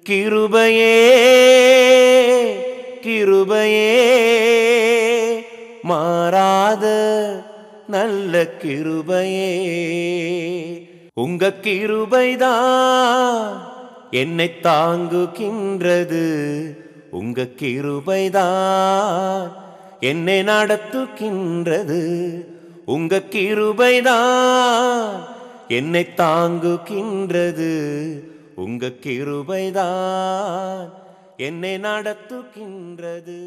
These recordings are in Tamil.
கிருபையே கிருபையே மாறாத நல்ல கிருபையே, உங்க கிருபைதான் என்னை தாங்குகின்றது, உங்க கிருபைதான் என்னை நடத்துகின்றது, உங்க கிருபைதான் என்னை தாங்குகின்றது, உங்க கிருபைதான் என்னை நடத்துகின்றது.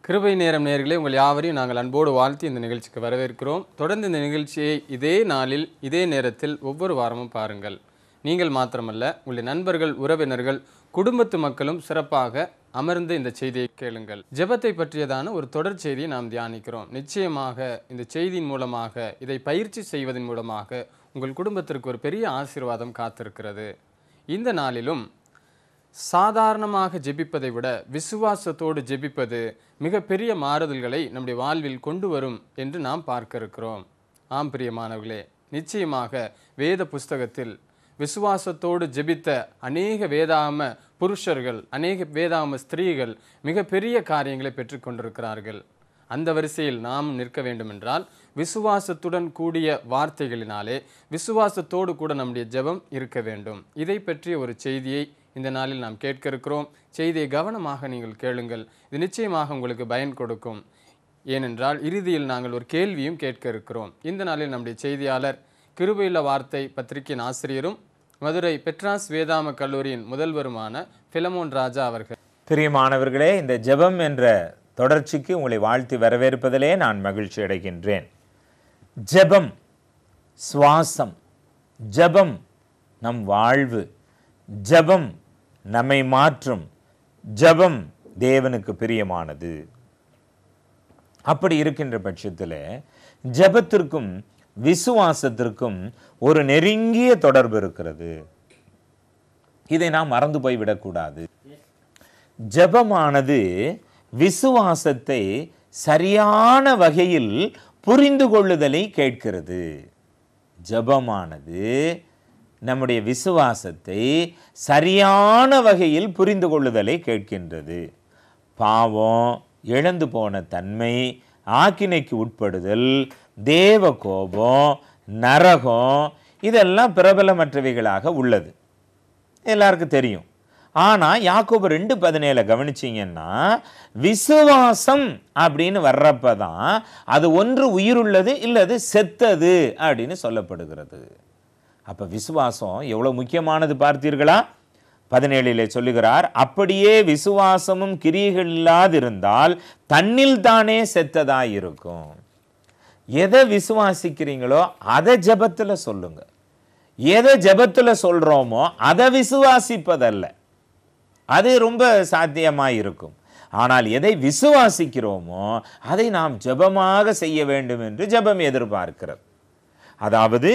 கிருபை நேரம் நேயர்களே, உங்கள் யாவரையும் நாங்கள் அன்போடு வாழ்த்தி இந்த நிகழ்ச்சிக்கு வரவேற்கிறோம். தொடர்ந்து இந்த நிகழ்ச்சியை இதே நாளில் இதே நேரத்தில் ஒவ்வொரு வாரமும் பாருங்கள். நீங்கள் மாத்திரமல்ல, உங்களுடைய நண்பர்கள், உறவினர்கள், குடும்பத்து மக்களும் சிறப்பாக அமர்ந்து இந்த செய்தியை கேளுங்கள். ஜெபத்தை பற்றியதான ஒரு தொடர் செய்தியை நாம் தியானிக்கிறோம். நிச்சயமாக இந்த செய்தியின் மூலமாக, இதை பயிற்சி செய்வதன் மூலமாக உங்கள் குடும்பத்திற்கு ஒரு பெரிய ஆசீர்வாதம் காத்திருக்கிறது. இந்த நாளிலும் சாதாரணமாக ஜெபிப்பதை விட விசுவாசத்தோடு ஜெபிப்பது மிகப்பெரிய மாறுதல்களை நம்முடைய வாழ்வில் கொண்டு வரும் என்று நாம் பார்க்க இருக்கிறோம். ஆம் பிரியமானவர்களே, நிச்சயமாக வேத புஸ்தகத்தில் விசுவாசத்தோடு ஜெபித்த அநேக வேதாகம புருஷர்கள், அநேக வேதாகம ஸ்திரீகள் மிகப்பெரிய காரியங்களை பெற்றுக்கொண்டிருக்கிறார்கள். அந்த வரிசையில் நாம் நிற்க வேண்டும் என்றால் விசுவாசத்துடன் கூடிய வார்த்தைகளினாலே விசுவாசத்தோடு கூட நம்முடைய ஜெபம் இருக்க வேண்டும். இதை பற்றிய ஒரு செய்தியை இந்த நாளில் நாம் கேட்க இருக்கிறோம். செய்தியை கவனமாக நீங்கள் கேளுங்கள். இது நிச்சயமாக உங்களுக்கு பயன் கொடுக்கும். ஏனென்றால் இறுதியில் நாங்கள் ஒரு கேள்வியும் கேட்க இருக்கிறோம். இந்த நாளில் நம்முடைய செய்தியாளர் கிருபையுள்ள வார்த்தை பத்திரிகையின் ஆசிரியரும் மதுரை பெட்ராஸ் வேதாம கல்லூரியின் முதல்வருமான பிலமோன் ராஜா அவர்கள். பிரியமானவர்களே, இந்த ஜெபம் என்ற தொடர்ச்சிக்கு உங்களை வாழ்த்தி வரவேற்பதிலே நான் மகிழ்ச்சி அடைகின்றேன். ஜெபம் சுவாசம், ஜெபம் நம் வாழ்வு, ஜெபம் நம்மை மாற்றும், ஜெபம் தேவனுக்கு பிரியமானது. அப்படி இருக்கின்ற பட்சத்தில் ஜெபத்திற்கும் விசுவாசத்திற்கும் ஒரு நெருங்கிய தொடர்பு இருக்கிறது. இதை நாம் மறந்து போய்விடக்கூடாது. ஜெபமானது விசுவாசத்தை சரியான வகையில் புரிந்து கொள்ளுதலை கேட்கிறது. ஜெபமானது நம்முடைய விசுவாசத்தை சரியான வகையில் புரிந்து கொள்ளுதலை கேட்கின்றது. பாவம், இழந்து போன தன்மை, ஆக்கினைக்கு உட்படுதல், தேவ கோபம், நரகம், இதெல்லாம் பிரபலமற்றவைகளாக உள்ளது, எல்லாருக்கும் தெரியும். ஆனால் யாக்கோபு 2:17 கவனிச்சிங்கன்னா, விசுவாசம் அப்படின்னு வர்றப்ப தான் அது ஒன்று உயிருள்ளது இல்லது செத்தது அப்படின்னு சொல்லப்படுகிறது. அப்போ விசுவாசம் எவ்வளோ முக்கியமானது பார்த்தீர்களா? 17 சொல்லுகிறார், அப்படியே விசுவாசமும் கிரியைகள் இல்லாதிருந்தால் தன்னில் தானே செத்ததாயிருக்கும். எதை விசுவாசிக்கிறீங்களோ அதை ஜெபத்தில் சொல்லுங்க. எதை ஜெபத்தில் சொல்கிறோமோ அதை விசுவாசிப்பதல்ல, அது ரொம்ப சாத்தியமாக இருக்கும். ஆனால் எதை விசுவாசிக்கிறோமோ அதை நாம் ஜெபமாக செய்ய வேண்டும் என்று ஜெபம் எதிர்பார்க்கிறது. அதாவது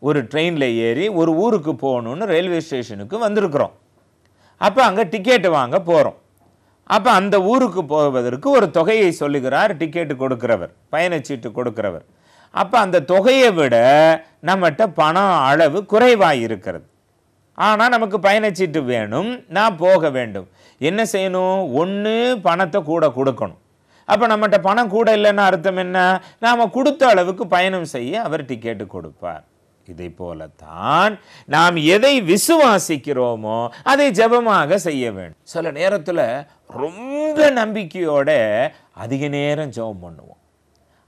ஒரு ட்ரெயினில் ஏறி ஒரு ஊருக்கு போகணுன்னு ரயில்வே ஸ்டேஷனுக்கு வந்திருக்கிறோம். அப்போ அங்கே டிக்கெட்டு வாங்க போகிறோம். அப்போ அந்த ஊருக்கு போவதற்கு ஒரு தொகையை சொல்லுகிறார் டிக்கெட்டு கொடுக்கிறவர், பயணச்சீட்டு கொடுக்கிறவர். அப்போ அந்த தொகையை விட நம்மகிட்ட பணம் அளவு குறைவாக இருக்கிறது. ஆனால் நமக்கு பயணச்சீட்டு வேணும், நான் போக வேண்டும். என்ன செய்யணும்? ஒன்று பணத்தை கூட கொடுக்கணும். அப்போ நம்மகிட்ட பணம் கூட இல்லைன்னா அர்த்தம் என்ன? நாம் கொடுத்த அளவுக்கு பயணம் செய்ய அவர் டிக்கெட்டு கொடுப்பார். இதை போலத்தான் நாம் எதை விசுவாசிக்கிறோமோ அதை ஜெபமாக செய்ய வேண்டும். சில நேரத்தில் ரொம்ப நம்பிக்கையோட அதிக நேரம் ஜெபம் பண்ணுவோம்.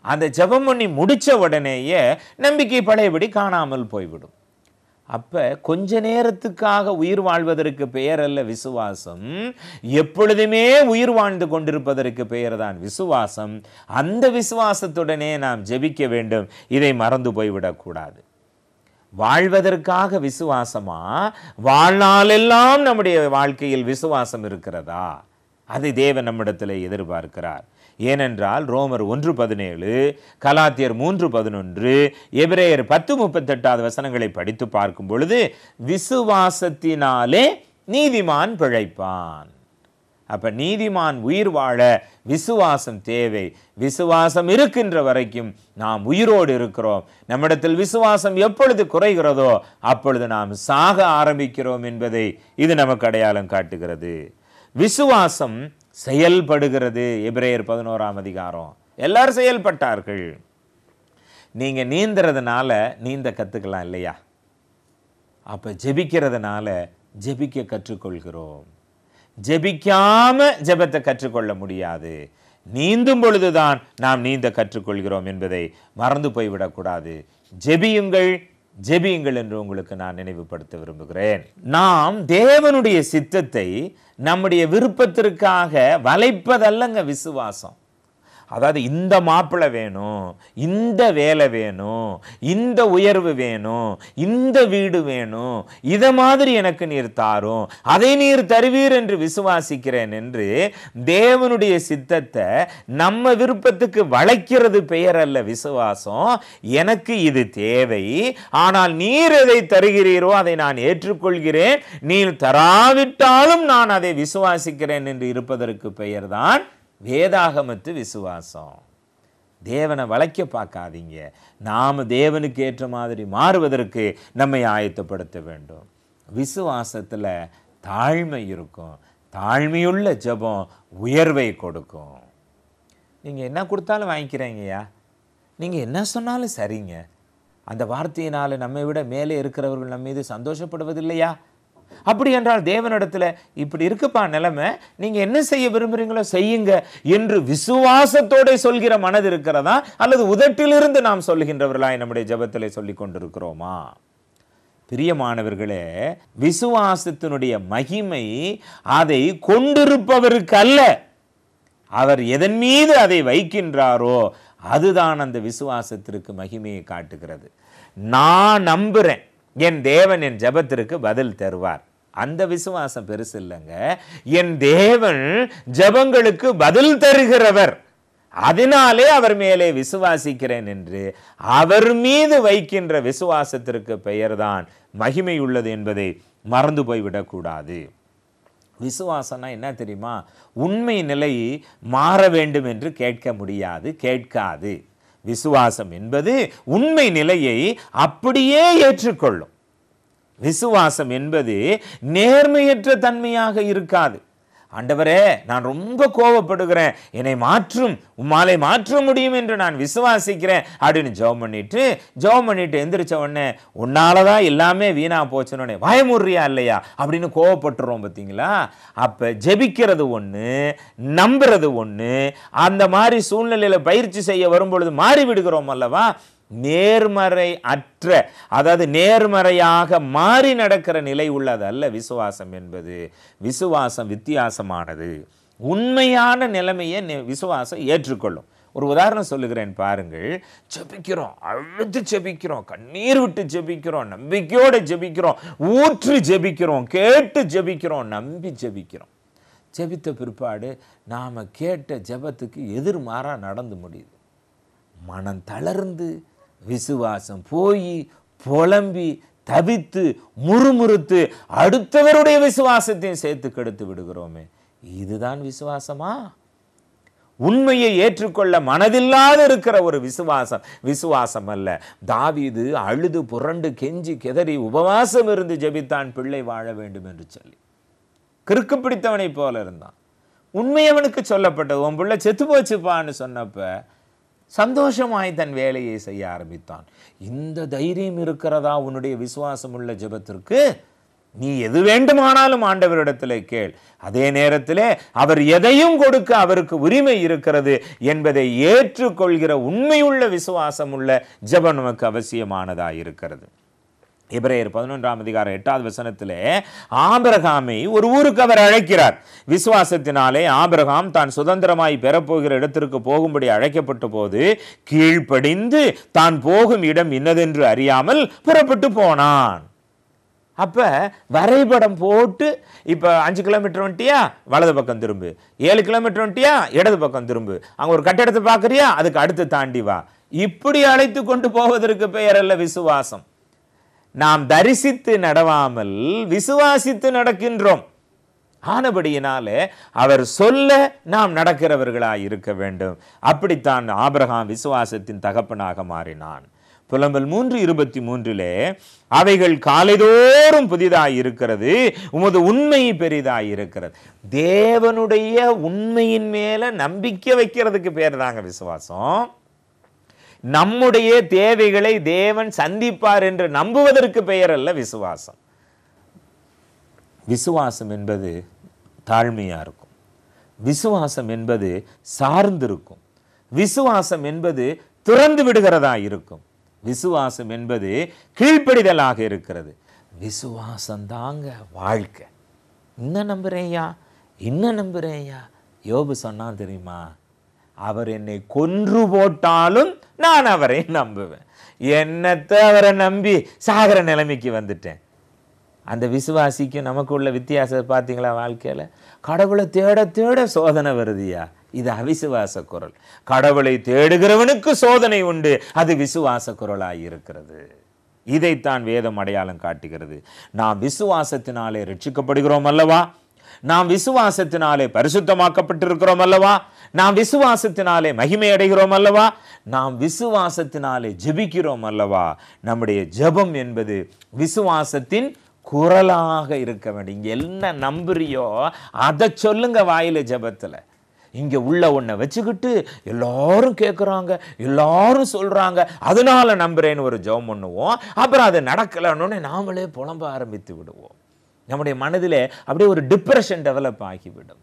அந்த ஜெபம் பண்ணி முடித்த உடனேயே நம்பிக்கை பழையபடி காணாமல் போய்விடும். அப்போ கொஞ்ச நேரத்துக்காக உயிர் வாழ்வதற்கு பெயர் அல்ல விசுவாசம், எப்பொழுதுமே உயிர் வாழ்ந்து கொண்டிருப்பதற்கு பெயர் தான் விசுவாசம். அந்த விசுவாசத்துடனே நாம் ஜெபிக்க வேண்டும். இதை மறந்து போய்விடக்கூடாது. வாழ்வதற்காக விசுவாசமா, வாழ்நாளெல்லாம் நம்முடைய வாழ்க்கையில் விசுவாசம் இருக்கிறதா? அதை தேவன் நம்மிடத்தில் எதிர்பார்க்கிறார். ஏனென்றால் ரோமர் 1:17, கலாத்தியர் 3:11, எபிரேயர் 10:38 வசனங்களை படித்து பார்க்கும் பொழுது விசுவாசத்தினாலே நீதிமான் பிழைப்பான். அப்ப நீதிமான் உயிர் வாழ விசுவாசம் தேவை. விசுவாசம் இருக்கின்ற வரைக்கும் நாம் உயிரோடு இருக்கிறோம். நம்மிடத்தில் விசுவாசம் எப்பொழுது குறைகிறதோ அப்பொழுது நாம் சாக ஆரம்பிக்கிறோம் என்பதை இது நமக்கு அடையாளம் காட்டுகிறது. விசுவாசம் செயல்படுகிறது. எபிரேயர் 11ஆம் அதிகாரம். எல்லாரும் செயல்பட்டார்கள். நீங்க நீந்துறதுனால நீந்த கத்துக்கலாம் இல்லையா? அப்ப ஜெபிக்கிறதுனால ஜெபிக்க கற்றுக்கொள்கிறோம். ஜெபிக்காம ஜெபத்தை கற்றுக்கொள்ள முடியாது. நீந்தும் பொழுதுதான் நாம் நீந்த கற்றுக்கொள்கிறோம் என்பதை மறந்து போய்விடக்கூடாது. ஜெபியுங்கள், ஜெபியுங்கள் என்று உங்களுக்கு நான் நினைவுபடுத்த விரும்புகிறேன். நாம் தேவனுடைய சித்தத்தை நம்முடைய விருப்பத்திற்காக வளைப்பதல்லங்க விசுவாசம். அதாவது இந்த மாப்பிள்ளை வேணும், இந்த வேலை வேணும், இந்த உயர்வு வேணும், இந்த வீடு வேணும், இதை மாதிரி எனக்கு நீர் தாரும், அதை நீர் தருவீர் என்று விசுவாசிக்கிறேன் என்று தேவனுடைய சித்தத்தை நம்ம விருப்பத்துக்கு வளைக்கிறது பெயர் அல்ல விசுவாசம். எனக்கு இது தேவை, ஆனால் நீர் எதை தருகிறீரோ அதை நான் ஏற்றுக்கொள்கிறேன், நீர் தராவிட்டாலும் நான் அதை விசுவாசிக்கிறேன் என்று இருப்பதற்கு பெயர்தான் வேதாகமத்து விசுவாசம். தேவனை வளைக்க பார்க்காதீங்க. நாம் தேவனுக்கு ஏற்ற மாதிரி மாறுவதற்கு நம்மை ஆயத்தப்படுத்த வேண்டும். விசுவாசத்தில் தாழ்மை இருக்கும். தாழ்மையுள்ள ஜெபம் உயர்வை கொடுக்கும். நீங்கள் என்ன கொடுத்தாலும் வாங்கிக்கிறீங்கய்யா, நீங்கள் என்ன சொன்னாலும் சரிங்க, அந்த வார்த்தையினால் நம்மை விட மேலே இருக்கிறவர்கள் நம்ம மீது சந்தோஷப்படுவதில்லையா? அப்படி என்றால் தேவனிடத்தில் இப்படி இருக்குப்பா நிலைமை, நீங்க என்ன செய்ய விரும்புறீங்களோ செய்யுங்க என்று விசுவாசத்தோட சொல்கிற மனது இருக்கிறதா, அல்லது உதட்டிலிருந்து நாம் சொல்கின்றவர்களாய் நம்முடைய ஜெபத்திலே சொல்லிக் கொண்டிருக்கிறோமா? பிரியமானவர்களே, விசுவாசத்தினுடைய மகிமை அதை கொண்டிருப்பவருக்கு அல்ல, அவர் எதன் மீது அதை வைக்கின்றாரோ அதுதான் அந்த விசுவாசத்திற்கு மகிமையை காட்டுகிறது. நான் நம்புறேன் என் தேவன் என் ஜெபத்திற்கு பதில் தருவார், அந்த விசுவாசம் பெருசு இல்லைங்க. என் தேவன் ஜெபங்களுக்கு பதில் தருகிறவர், அதனாலே அவர் மேலே விசுவாசிக்கிறேன் என்று அவர் மீது வைக்கின்ற விசுவாசத்திற்கு பெயர்தான் மகிமை உள்ளது என்பதை மறந்து போய்விடக்கூடாது. விசுவாசம்னா என்ன தெரியுமா? உண்மை நிலை மாற வேண்டும் என்று கேட்க முடியாது, கேட்காது. விசுவாசம் என்பது உண்மை நிலையை அப்படியே ஏற்றுக்கொள்ளும். விசுவாசம் என்பது நேர்மையற்ற தன்மையாக இருக்காது. ஆண்டவரே, நான் ரொம்ப கோபப்படுகிறேன், என்னை மாற்றும், உம்மாலை மாற்ற முடியும் என்று நான் விசுவாசிக்கிறேன் அப்படின்னு ஜெபம் பண்ணிட்டு எந்திரிச்ச உடனே உன்னாலதான் எல்லாமே வீணா போச்சுன்னு வாயமுறியா இல்லையா அப்படின்னு கோபப்பட்டுறோம் பார்த்தீங்களா? அப்ப ஜெபிக்கிறது ஒண்ணு, நம்புறது ஒண்ணு. அந்த மாதிரி சூழ்நிலையில பயிற்சி செய்ய வரும்பொழுது மாறி விடுகிறோம் அல்லவா? நேர்மறை அற்ற, அதாவது நேர்மறையாக மாறி நடக்கிற நிலை உள்ளது அல்ல விசுவாசம் என்பது. விசுவாசம் வித்தியாசமானது. உண்மையான நிலைமையை விசுவாசம் ஏற்றுக்கொள்ளும். ஒரு உதாரணம் சொல்லுகிறேன் பாருங்கள். ஜெபிக்கிறோம், அழுது ஜெபிக்கிறோம், கண்ணீர் விட்டு ஜெபிக்கிறோம், நம்பிக்கையோடு ஜெபிக்கிறோம், ஊற்று ஜெபிக்கிறோம், கேட்டு ஜெபிக்கிறோம், நம்பி ஜெபிக்கிறோம். ஜெபித்த பிற்பாடு நாம் கேட்ட ஜெபத்துக்கு எதிர்மாறா நடந்து முடியுது. மனம் தளர்ந்து விசுவாசம் போய் புலம்பி தவித்து முறுமுறுத்து அடுத்தவருடைய விசுவாசத்தையும் சேர்த்து கெடுத்து விடுகிறோமே, இதுதான் விசுவாசமா? உண்மையை ஏற்றுக்கொள்ள மனதில்லாத இருக்கிற ஒரு விசுவாசம் விசுவாசம் அல்ல. தாவீது அழுது புரண்டு கெஞ்சி கெதறி உபவாசம் இருந்து ஜெபித்தான், பிள்ளை வாழ வேண்டும் என்று சொல்லி. கிறுக்கு பிடித்தவனை போல இருந்தான். உண்மை அவனுக்கு சொல்லப்பட்டது, உன் பிள்ளை செத்து போச்சுப்பான்னு சொன்னப்ப சந்தோஷமாய் தன் வேலையை செய்ய ஆரம்பித்தான். இந்த தைரியம் இருக்கிறதா உன்னுடைய விசுவாசம் உள்ள ஜெபத்திற்கு? நீ எது வேண்டுமானாலும் ஆண்டவரிடத்தில் கேள், அதே நேரத்தில் அவர் எதையும் கொடுக்க அவருக்கு உரிமை இருக்கிறது என்பதை ஏற்றுக்கொள்கிற உண்மையுள்ள விசுவாசம் உள்ள ஜெபம் நமக்கு அவசியமானதாக இருக்கிறது. எபிரேயர் 11ஆம் அதிகாரம் 8வது வசனத்திலே ஆபிரகாமை ஒரு ஊருக்கு அவர் அழைக்கிறார். விசுவாசத்தினாலே ஆபிரகாம் தான் சுதந்திரமாய் பெறப்போகிற இடத்திற்கு போகும்படி அழைக்கப்பட்ட போது கீழ்ப்படிந்து தான் போகும் இடம் இன்னதென்று அறியாமல் புறப்பட்டு போனான். அப்ப வரைபடம் போட்டு, இப்ப 5 கிலோமீட்டர் வந்துட்டியா வலது பக்கம் திரும்பு, 7 கிலோமீட்டர் வந்துட்டியா இடது பக்கம் திரும்பு, அங்க ஒரு கட்டடத்தை பார்க்கறியா அதுக்கு அடுத்து தாண்டி வா, இப்படி அழைத்து கொண்டு போவதற்கு பெயர் அல்ல விசுவாசம். நாம் தரிசித்து நடவாமல் விசுவாசித்து நடக்கின்றோம். ஆனபடியினாலே அவர் சொல்ல நாம் நடக்கிறவர்களாய் இருக்க வேண்டும். அப்படித்தான் ஆபிரகாம் விசுவாசத்தின் தகப்பனாக மாறினான். புலம்பல் 3:23 அவைகள் காலைதோறும் புதிதாய் இருக்கிறது, உமது உண்மை பெரிதாய் இருக்கிறது. தேவனுடைய உண்மையின் மேல நம்பிக்கை வைக்கிறதுக்கு பேர் தாங்க விசுவாசம். நம்முடைய தேவைகளை தேவன் சந்திப்பார் என்று நம்புவதற்கு பெயர் அல்ல விசுவாசம். விசுவாசம் என்பது தாழ்மையா இருக்கும். விசுவாசம் என்பது சார்ந்திருக்கும். விசுவாசம் என்பது துறந்து விடுகிறதா இருக்கும். விசுவாசம் என்பது கீழ்ப்படிதலாக இருக்கிறது. விசுவாசம் தாங்க வாழ்க்கை. இன்னும் நம்புறேயா, இன்னும் நம்புறேயா. யோபு சொன்னான் தெரியுமா, அவர் என்னை கொன்று போட்டாலும் நான் அவரை நம்புவேன். என்னத்தை அவரை நம்பி சாகர நிலைமைக்கு வந்துட்டேன். அந்த விசுவாசிக்கும் நமக்கு உள்ள வித்தியாசத்தை பார்த்தீங்களா? வாழ்க்கையில் கடவுளை தேட தேட சோதனை வருதியா, இது அவிசுவாச குரல். கடவுளை தேடுகிறவனுக்கு சோதனை உண்டு, அது விசுவாச குரலாய் இருக்கிறது. இதைத்தான் வேதம் அடையாளம் காட்டுகிறது. நாம் விசுவாசத்தினாலே ரட்சிக்கப்படுகிறோம் அல்லவா, நாம் விசுவாசத்தினாலே பரிசுத்தமாக்கப்பட்டிருக்கிறோம் அல்லவா, நாம் விசுவாசத்தினாலே மகிமை அடைகிறோம் அல்லவா, நாம் விசுவாசத்தினாலே ஜெபிக்கிறோம் அல்லவா. நம்முடைய ஜெபம் என்பது விசுவாசத்தின் குரலாக இருக்க வேண்டும். இங்க என்ன நம்புறியோ அதை சொல்லுங்க வாயில ஜெபத்துல. இங்க உள்ள ஒன்றை வச்சுக்கிட்டு எல்லாரும் கேட்குறாங்க, எல்லாரும் சொல்றாங்க, அதனால நம்புறேன்னு ஒரு ஜெபம் பண்ணுவோம். அப்புறம் அது நடக்கலன்னு நாமளே புலம்ப ஆரம்பித்து விடுவோம். நம்முடைய மனதிலே அப்படியே ஒரு டிப்ரெஷன் டெவலப் ஆகிவிடும்.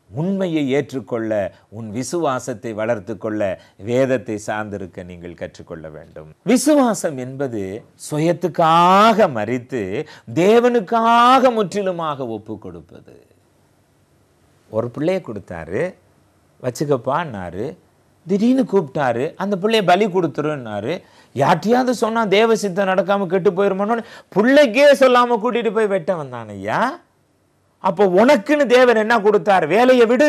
உண்மையை ஏற்றுக்கொள்ள, உன் விசுவாசத்தை வளர்த்து கொள்ள வேதத்தை சார்ந்திருக்க நீங்கள் கற்றுக்கொள்ள வேண்டும். விசுவாசம் என்பது சுயத்துக்காக மரித்து தேவனுக்காக முற்றிலுமாக ஒப்பு கொடுப்பது. ஒரு பிள்ளையை கொடுத்தாரு, வச்சுக்கப்பான்னாரு, திடீர்னு கூப்பிட்டாரு, அந்த பிள்ளைய பலி கொடுத்துருன்னாரு. யார்ட்டையாவது சொன்னா தேவ சித்தம் நடக்காம கெட்டு போயிருமோன்னு பிள்ளைக்கே சொல்லாம கூட்டிட்டு போய் வெட்ட வந்தான் ஐயா. அப்போ உனக்குன்னு தேவன் என்ன கொடுத்தார்? வேலையை விடு,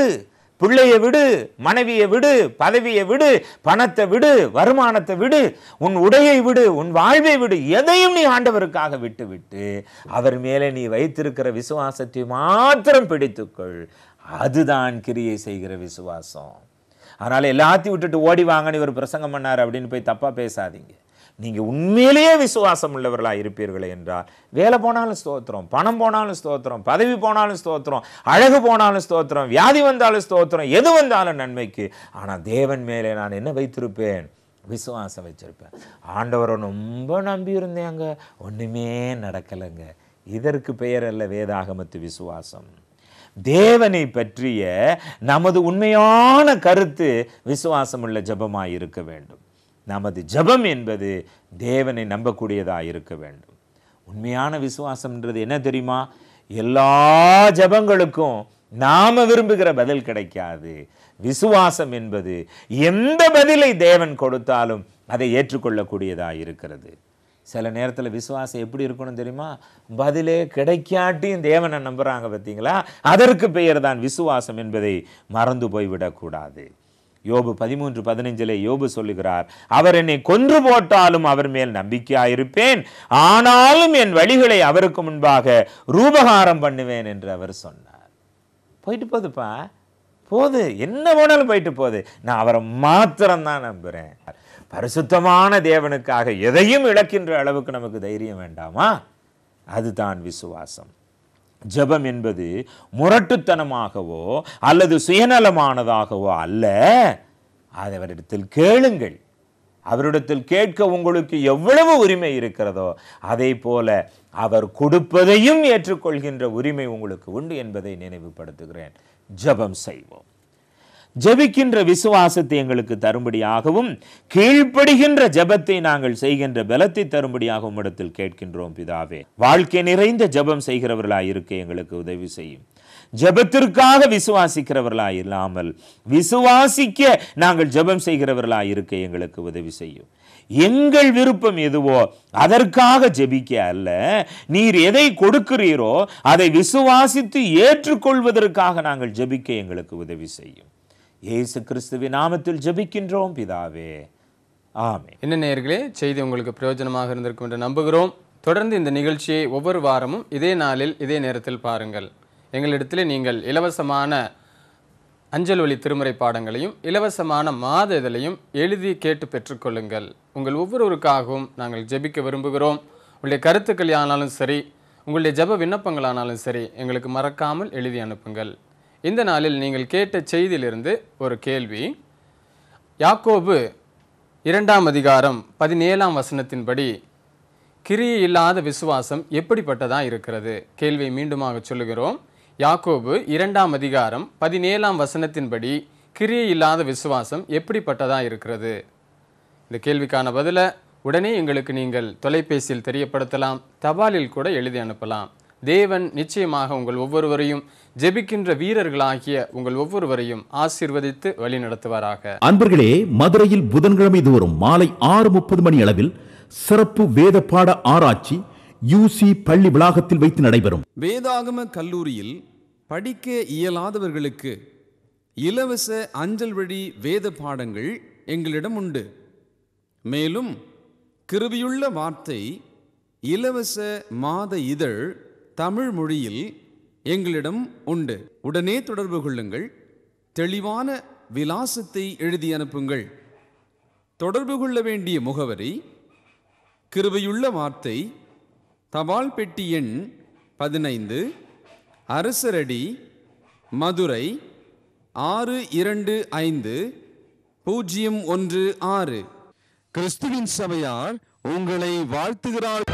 பிள்ளையை விடு, மனைவியை விடு, பதவியை விடு, பணத்தை விடு, வருமானத்தை விடு, உன் உடையை விடு, உன் வாழ்வை விடு, எதையும் நீ ஆண்டவருக்காக விட்டு விட்டு அவர் மேலே நீ வைத்திருக்கிற விசுவாசத்தை மாத்திரம் பிடித்துக்கொள். அதுதான் கிரியை செய்கிற விசுவாசம். அதனால எல்லாத்தையும் விட்டுட்டு ஓடி வாங்கன்னு இவர் பிரசங்கம் பண்ணார் அப்படின்னு போய் தப்பா பேசாதீங்க. நீங்க உண்மையிலேயே விசுவாசம் உள்ளவர்களா இருப்பீர்களே என்றால் வேலை போனாலும் ஸ்தோத்திரம், பணம் போனாலும் ஸ்தோத்திரம், பதவி போனாலும் ஸ்தோத்திரம், அழகு போனாலும் ஸ்தோத்திரம், வியாதி வந்தாலும் ஸ்தோத்திரம், எது வந்தாலும் நன்மைக்கு. ஆனா தேவன் மேலே நான் என்ன வைத்திருப்பேன்? விசுவாசம் வச்சிருப்பேன். ஆண்டவரை ரொம்ப நம்பி இருந்தேங்க, ஒண்ணுமே நடக்கலைங்க. இதற்கு பெயர் அல்ல வேதாகமத்து விசுவாசம். தேவனை பற்றிய நமது உண்மையான கருத்து விசுவாசம் உள்ள ஜெபமாய் இருக்க வேண்டும். நமது ஜெபம் என்பது தேவனை நம்பக்கூடியதாக இருக்க வேண்டும். உண்மையான விசுவாசம்ன்றது என்ன தெரியுமா? எல்லா ஜெபங்களுக்கும் நாம விரும்புகிற பதில் கிடைக்காது. விசுவாசம் என்பது எந்த பதிலை தேவன் கொடுத்தாலும் அதை ஏற்றுக்கொள்ளக்கூடியதாக இருக்கிறது. சில நேரத்தில் விசுவாசம் எப்படி இருக்கணும் தெரியுமா? பதிலே கிடைக்காட்டியும் தேவனை நம்புறாங்க பார்த்தீங்களா? அதற்கு பெயர் தான் விசுவாசம் என்பதை மறந்து போய்விடக்கூடாது. யோபு 13:15 யோபு சொல்லுகிறார், அவர் என்னை கொன்று போட்டாலும் அவர் மேல் நம்பிக்கையாயிருப்பேன், ஆனாலும் என் வழிகளை அவருக்கு முன்பாக ரூபகாரம் பண்ணுவேன் என்று அவர் சொன்னார். போயிட்டு போதுப்பா, போது, என்ன போனாலும் போயிட்டு போகுது, நான் அவரை மாத்திரம்தான் நம்புறேன். பரிசுத்தமான தேவனுக்காக எதையும் இழக்கின்ற அளவுக்கு நமக்கு தைரியம் வேண்டாமா? அதுதான் விசுவாசம். ஜெபம் என்பது முரட்டுத்தனமாகவோ அல்லது சுயநலமானதாகவோ அல்ல. அதை அவரிடத்தில் கேளுங்கள். அவரிடத்தில் கேட்க உங்களுக்கு எவ்வளவு உரிமை இருக்கிறதோ அதே போல அவர் கொடுப்பதையும் ஏற்றுக்கொள்கின்ற உரிமை உங்களுக்கு உண்டு என்பதை நினைவுபடுத்துகிறேன். ஜெபம் செய்வோம். ஜெபிக்கின்ற விசுவாசத்தை எங்களுக்கு தரும்படியாகவும் கீழ்ப்படுகின்ற ஜெபத்தை நாங்கள் செய்கின்ற பலத்தை தரும்படியாகவும் இடத்தில் கேட்கின்றோம் பிதாவே. வாழ்க்கை நிறைந்த ஜெபம் செய்கிறவர்களாய் இருக்க எங்களுக்கு உதவி செய்யும். ஜெபத்திற்காக விசுவாசிக்கிறவர்களாய் இல்லாமல் விசுவாசிக்க நாங்கள் ஜெபம் செய்கிறவர்களாய் இருக்க எங்களுக்கு உதவி செய்யும். எங்கள் விருப்பம் எதுவோ அதற்காக ஜெபிக்க அல்ல, நீர் எதை கொடுக்கிறீரோ அதை விசுவாசித்து ஏற்றுக்கொள்வதற்காக நாங்கள் ஜெபிக்க எங்களுக்கு உதவி செய்யும். இயேசு கிறிஸ்துவின் நாமத்தில் ஜெபிக்கின்றோம் பிதாவே, ஆமென். என்ன நேயர்களே, செய்தி உங்களுக்கு பிரயோஜனமாக இருந்திருக்கும் என்று நம்புகிறோம். தொடர்ந்து இந்த நிகழ்ச்சியை ஒவ்வொரு வாரமும் இதே நாளில் இதே நேரத்தில் பாருங்கள். எங்களிடத்தில் நீங்கள் இலவசமான அஞ்சல் வழி திருமுறை பாடங்களையும் இலவசமான மாத இதழையும் எழுதி கேட்டு பெற்றுக்கொள்ளுங்கள். உங்கள் ஒவ்வொருவருக்காகவும் நாங்கள் ஜெபிக்க விரும்புகிறோம். உங்களுடைய கருத்துக்கள் ஆனாலும் சரி, உங்களுடைய ஜெப விண்ணப்பங்களானாலும் சரி, எங்களுக்கு மறக்காமல் எழுதி அனுப்புங்கள். இந்த நாளில் நீங்கள் கேட்ட செய்தியிலிருந்து ஒரு கேள்வி. யாக்கோபு 2ஆம் அதிகாரம் 17ஆம் வசனத்தின்படி கிரியை இல்லாத விசுவாசம் எப்படிப்பட்டதா இருக்கிறது? கேள்வியை மீண்டுமாக சொல்லுகிறோம். யாக்கோபு 2ஆம் அதிகாரம் 17ஆம் வசனத்தின்படி கிரியை இல்லாத விசுவாசம் எப்படிப்பட்டதா இருக்கிறது? இந்த கேள்விக்கான பதில உடனே எங்களுக்கு நீங்கள் தொலைபேசியில் தெரியப்படுத்தலாம், தபாலில் கூட எழுதி அனுப்பலாம். தேவன் நிச்சயமாக உங்கள் ஒவ்வொருவரையும், ஜெபிக்கின்ற வீரர்களாகிய உங்கள் ஒவ்வொருவரையும் ஆசீர்வதித்து வழி நடத்துவாராக. அன்பர்களே, மதுரையில் புதன்கிழமை தோறும் மாலை 6:30 மணி அளவில் சிறப்பு வேத பாட ஆராய்ச்சி யூசி பள்ளி வளாகத்தில் வைத்து நடைபெறும். வேதாகம கல்லூரியில் படிக்க இயலாதவர்களுக்கு இலவச அஞ்சல் வழி வேத பாடங்கள் எங்களிடம் உண்டு. மேலும் கிருபையுள்ள வார்த்தை இலவச மாத இதழ் தமிழ் மொழியில் எங்களிடம் உண்டு. உடனே தொடர்பு கொள்ளுங்கள். தெளிவான விலாசத்தை எழுதி அனுப்புங்கள். தொடர்பு கொள்ள வேண்டிய முகவரி: கிருபையுள்ள வார்த்தை, தபால் பெட்டி எண் 15, அரசரடி, மதுரை 625016. கிறிஸ்துவின் சபையார் உங்களை வாழ்த்துகிறார்.